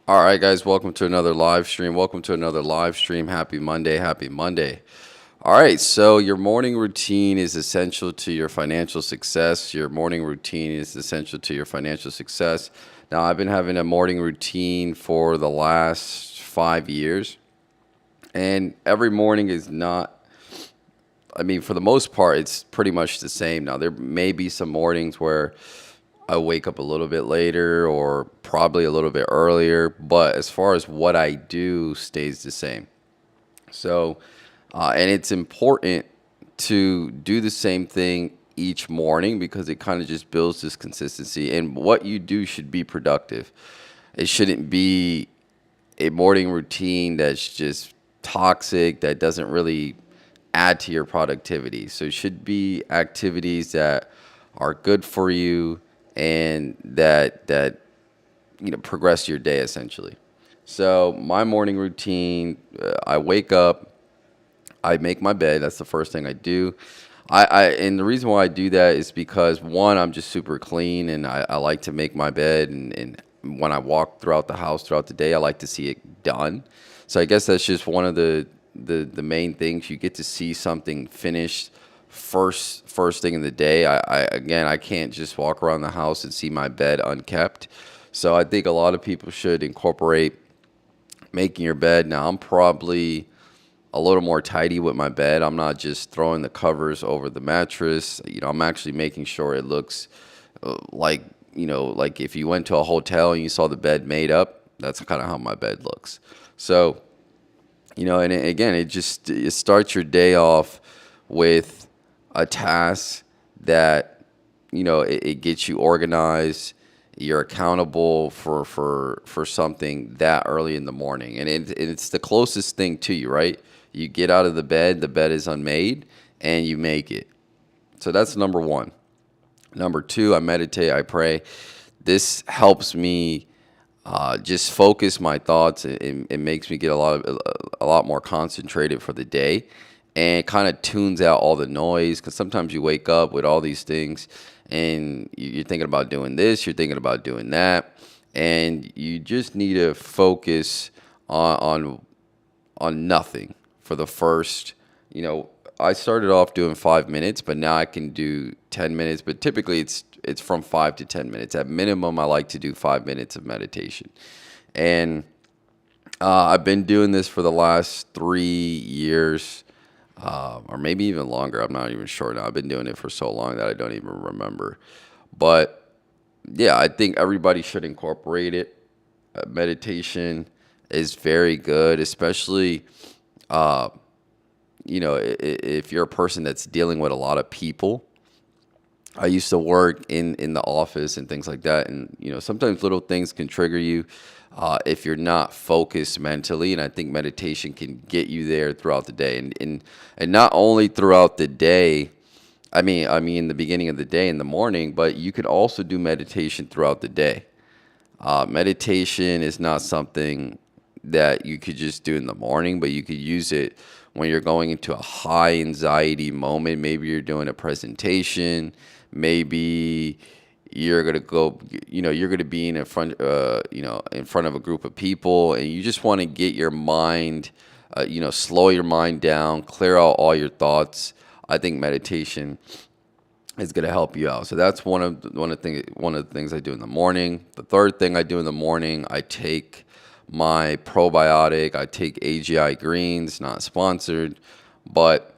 All right, guys, welcome to another live stream. Welcome to another live stream. Happy Monday. Happy Monday. All right, so your morning routine is essential to your financial success. Your morning routine is essential to your financial success. Now, I've been having a morning routine for the last 5 years, and every morning is not, I mean, for the most part, it's pretty much the same. Now, there may be some mornings where I wake up a little bit later or probably a little bit earlier, but as far as what I do stays the same. So, and it's important to do the same thing each morning because it kind of just builds this consistency. And what you do should be productive. It shouldn't be a morning routine that's just toxic, that doesn't really add to your productivity. So it should be activities that are good for you and that progress your day essentially. So my morning routine, I wake up, I make my bed. That's the first thing I do. And the reason why I do that is because one, I'm just super clean, and I like to make my bed. And when I walk throughout the house throughout the day, I like to see it done. So I guess that's just one of the main things. You get to see something finished first thing in the day. I can't just walk around the house and see my bed unkept. So I think a lot of people should incorporate making your bed. Now I'm probably a little more tidy with my bed. I'm not just throwing the covers over the mattress. I'm actually making sure it looks like, like if you went to a hotel and you saw the bed made up, that's kind of how my bed looks. So, and again, it starts your day off with a task that, it gets you organized. You're accountable for something that early in the morning. And it's the closest thing to you, right? You get out of the bed is unmade, and you make it. So that's number one. Number two, I meditate, I pray. This helps me just focus my thoughts. It makes me get a lot more concentrated for the day, and kind of tunes out all the noise. Because sometimes you wake up with all these things, and you're thinking about doing this, you're thinking about doing that, and you just need to focus on nothing for the first. I started off doing 5 minutes, but now I can do 10 minutes. But typically, it's from 5 to 10 minutes. At minimum, I like to do 5 minutes of meditation, and I've been doing this for the last 3 years, or maybe even longer. I'm not even sure now. I've been doing it for so long that I don't even remember. But yeah, I think everybody should incorporate it. Meditation is very good, especially if you're a person that's dealing with a lot of people. I used to work in the office and things like that, and sometimes little things can trigger you if you're not focused mentally. And I think meditation can get you there throughout the day, and not only throughout the day. I mean, the beginning of the day in the morning, but you could also do meditation throughout the day. Meditation is not something that you could just do in the morning, but you could use it when you're going into a high anxiety moment. Maybe you're doing a presentation. Maybe you're gonna go. You're gonna be in front of a group of people, and you just want to get your mind, slow your mind down, clear out all your thoughts. I think meditation is going to help you out. So that's one of the things I do in the morning. The third thing I do in the morning, I take my probiotic. I take AGI greens, not sponsored, but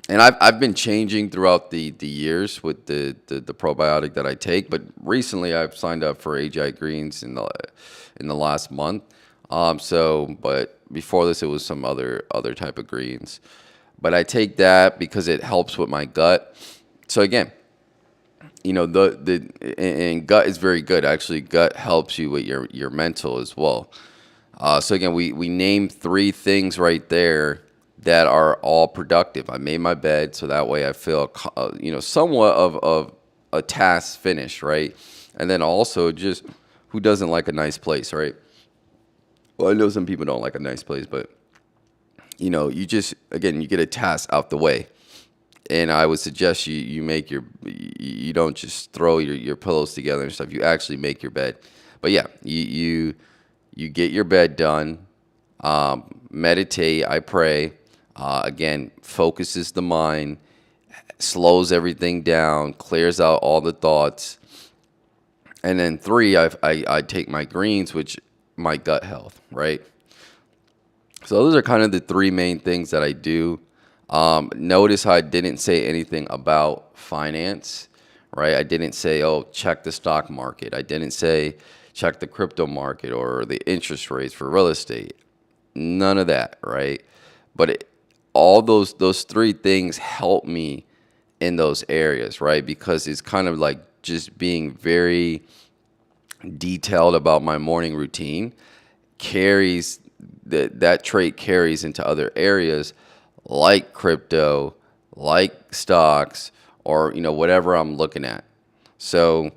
and I've been changing throughout the years with the probiotic that I take. But recently I've signed up for AGI greens in the last month. But before this it was some other type of greens. But I take that because it helps with my gut. So again, and gut is very good. Actually, gut helps you with your mental as well. So again, we named three things right there that are all productive. I made my bed, so that way I feel somewhat of a task finished, right? And then also, just who doesn't like a nice place, right? Well, I know some people don't like a nice place, but you just, again, you get a task out the way. And I would suggest you don't just throw your pillows together and stuff. You actually make your bed. But yeah, you You get your bed done, meditate, I pray. Again, focuses the mind, slows everything down, clears out all the thoughts. And then three, I take my greens, which my gut health, right? So those are kind of the three main things that I do. Notice how I didn't say anything about finance, right? I didn't say, oh, check the stock market. I didn't say check the crypto market or the interest rates for real estate. None of that, right? But all those three things help me in those areas, right? Because it's kind of like just being very detailed about my morning routine carries that trait carries into other areas like crypto, like stocks, or whatever I'm looking at. So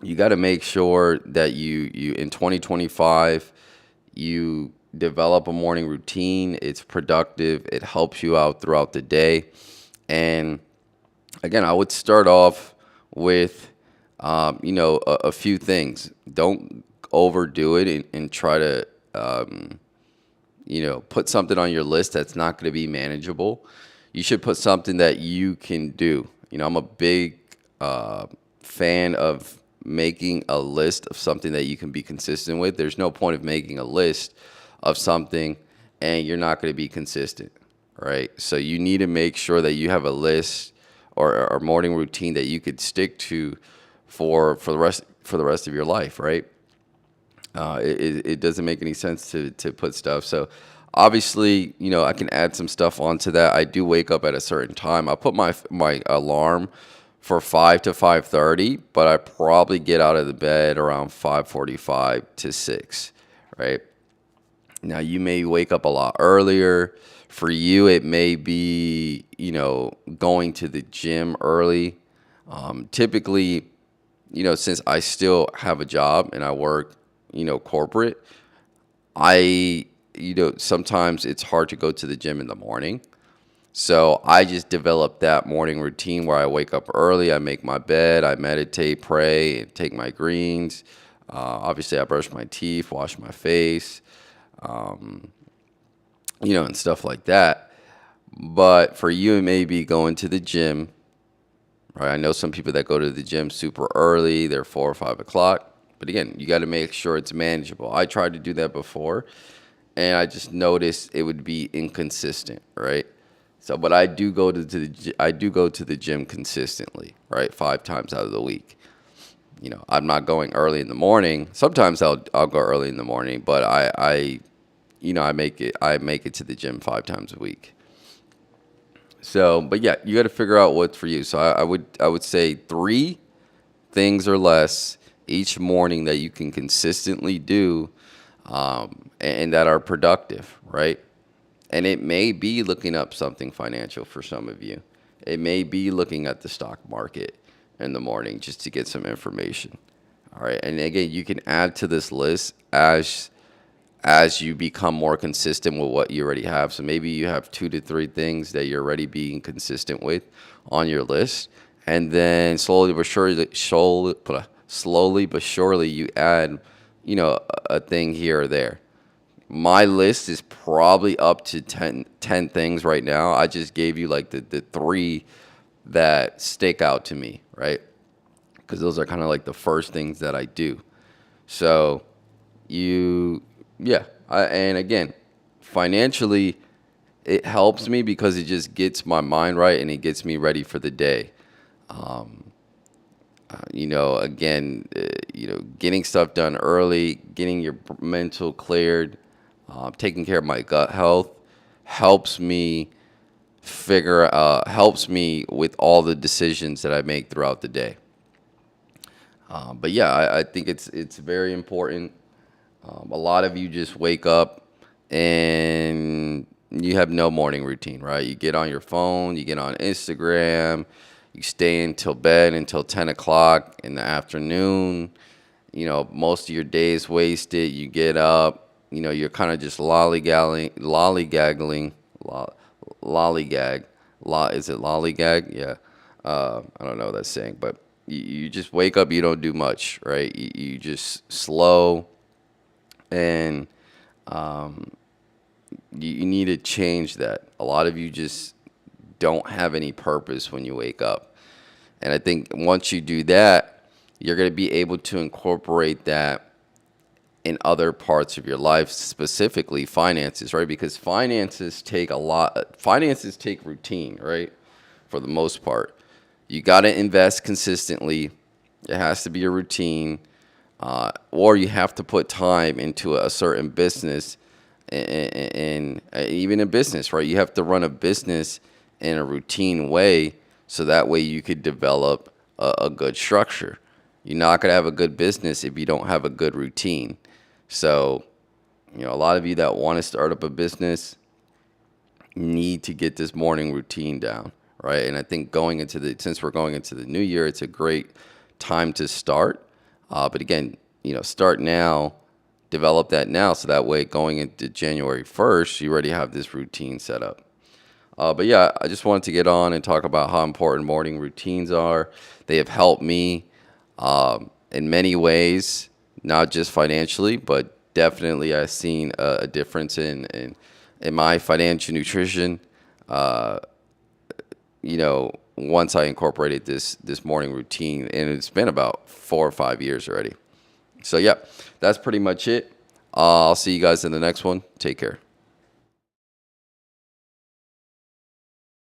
you got to make sure that you in 2025 you develop a morning routine. It's productive. It helps you out throughout the day. And again, I would start off with a few things. Don't overdo it and try to put something on your list that's not going to be manageable. You should put something that you can do. I'm a big fan of making a list of something that you can be consistent with. There's no point of making a list of something and you're not going to be consistent, right? So you need to make sure that you have a list or a morning routine that you could stick to for the rest of your life, right? It doesn't make any sense to put stuff. So obviously, I can add some stuff onto that. I do wake up at a certain time. I put my alarm for 5 to 5:30, but I probably get out of the bed around 5:45 to 6, right? Now you may wake up a lot earlier. For you, it may be, going to the gym early. Typically, since I still have a job and I work, corporate, sometimes it's hard to go to the gym in the morning. So I just developed that morning routine where I wake up early, I make my bed, I meditate, pray, and take my greens. Obviously, I brush my teeth, wash my face, and stuff like that. But for you, it may be going to the gym, right? I know some people that go to the gym super early, they're 4 or 5 o'clock. But again, you got to make sure it's manageable. I tried to do that before, and I just noticed it would be inconsistent, right? So, but I do go to the gym consistently, right? 5 times out of the week. I'm not going early in the morning. Sometimes I'll go early in the morning, but I make it to the gym 5 times a week. So, but yeah, you got to figure out what's for you. So I would say 3 things or less each morning that you can consistently do, and that are productive, right? And it may be looking up something financial for some of you. It may be looking at the stock market in the morning just to get some information. All right. And again, you can add to this list as you become more consistent with what you already have. So maybe you have 2 to 3 things that you're already being consistent with on your list. And then slowly but surely you add, a thing here or there. My list is probably up to 10 things right now. I just gave you like the 3 that stick out to me, right? Because those are kind of like the first things that I do. So yeah. And again, financially, it helps me because it just gets my mind right and it gets me ready for the day. Again, getting stuff done early, getting your mental cleared, taking care of my gut health helps me helps me with all the decisions that I make throughout the day. But yeah, I think it's very important. A lot of you just wake up and you have no morning routine, right? You get on your phone, you get on Instagram, you stay until bed until 10 o'clock in the afternoon. Most of your day is wasted. You get up, you're kind of just lollygaggling, lollygag. Is it lollygag? Yeah. I don't know what that's saying, but you just wake up, you don't do much, right? You just slow. And you need to change that. A lot of you just don't have any purpose when you wake up. And I think once you do that, you're going to be able to incorporate that in other parts of your life, specifically finances, right? Because finances take routine, right? For the most part. You got to invest consistently. It has to be a routine, or you have to put time into a certain business, and even a business, right? You have to run a business in a routine way, so that way you could develop a good structure. You're not going to have a good business if you don't have a good routine. So, a lot of you that want to start up a business need to get this morning routine down, right? And I think since we're going into the new year, it's a great time to start. But again, start now, develop that now, so that way going into January 1st, you already have this routine set up. But yeah, I just wanted to get on and talk about how important morning routines are. They have helped me in many ways, not just financially, but definitely I've seen a difference in my financial nutrition. Once I incorporated this morning routine, and it's been about 4 or 5 years already. So yeah, that's pretty much it. I'll see you guys in the next one. Take care.